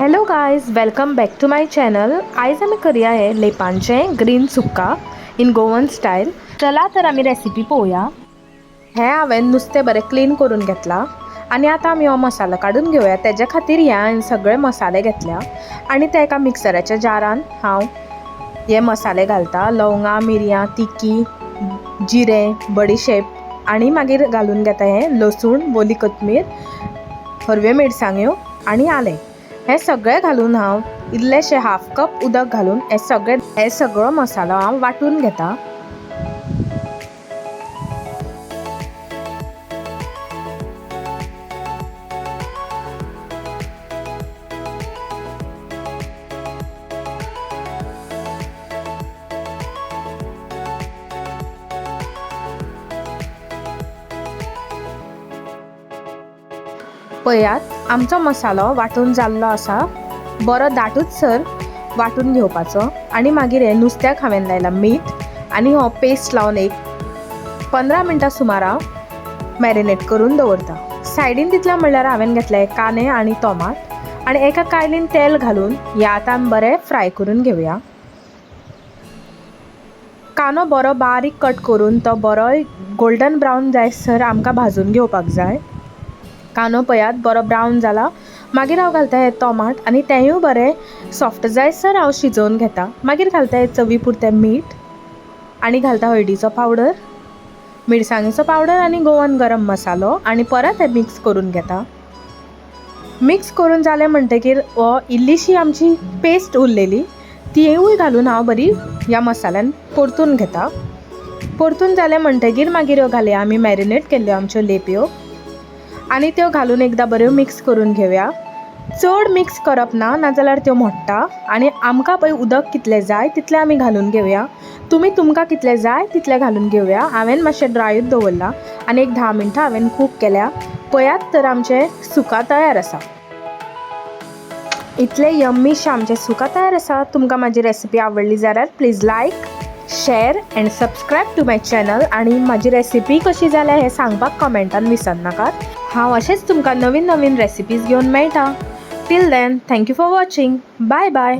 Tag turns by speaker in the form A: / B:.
A: Hello guys, welcome back to my channel. आयज आमी करया हे लेपांचें ग्रीन सुक्का इन गोवन स्टायल. चला तर आमी रेसिपी पळोवया. हे हांवें नुस्तें बरें क्लीन करून घेतला आनी आतां आमी हो मसालो काडून घेवया. तेज्या खातीर हांवें सगळे मसाले घेतल्या आनी ते एका मिक्सराच्या जारान हांव हे मसाले घालता. लवंगां, मिरयां, तिकी, जिरें, बडीशेप आनी मागीर घालून घेता हे लसूण, वोली कोथमीर, हरव्यो मिरसांग्यो आनी आलें. हे सगळें घालून हांव इल्लेशें हाफ कप उदक घालून हे सगळो मसालो हांव वांटून घेता. पळयात, आमचो मसालो वांटून जाल्लो आसा. बरो दाटूच सर वांटून घेवपाचो आनी मागीर हे नुस्त्याक हांवें लायला मीठ आनी हो पेस्ट लावन एक 15 मिनटां सुमार हांव मॅरिनेट करून दवरता. सायडीन तितलें म्हणल्यार हांवें घेतले कांदे आनी टोमाट आनी एका कायलीन तेल घालून हे आतां आमी बरें फ्राय करून घेवया. कांदो बरो बारीक कट करून तो बरो गोल्डन ब्रावन जायसर आमकां भाजून घेवपाक जाय. कांदो पळयात बरो ब्रावन जाला. मागीर हांव घालता हे टोमाट आनी तेंवूय बरें सॉफ्ट जायसर हांव शिजोवन घेता. मागीर घालता हे चवी पुरतें मीठ आनी घालता हळदीचो पावडर, मिरसांगेचो पावडर आनी गोवन गरम मसालो आनी परत हे मिक्स करून घेता. मिक्स करून जालें म्हणटकीर हो इल्लीशी आमची पेस्ट उरलेली तिवूय घालून हांव बरी ह्या मसाल्यान परतून घेता. परतून जालें म्हणटकीर मागीर ह्यो घालया आमी मॅरिनेट केल्ल्यो आमच्यो लेपयो आनी त्यो घालून एकदां बऱ्यो मिक्स करून घेवया. चड मिक्स करप ना, नाजाल्यार त्यो मोडटा आनी आमकां पळय उदक कितलें जाय तितलें आमी घालून घेवया. तुमकां कितलें जाय तितलें घालून घेवया. हांवें मातशें ड्रायूच दवरला आनी एक 10 मिनटां हांवें कूक केल्या. पळयात तर आमचें सुका तयार आसा. इतलें यम्मीशें आमचें सुका तयार आसा. तुमकां म्हाजी रेसिपी आवडली जाल्यार please like, share and subscribe to my channel आनी म्हाजी रेसिपी कशी जाल्या हें सांगपाक कमेंटान विसरनाकात. हांव अशेंच तुमकां नवीन नवीन रेसिपीज घेवन मेळटा. Till then, thank you for watching. Bye bye.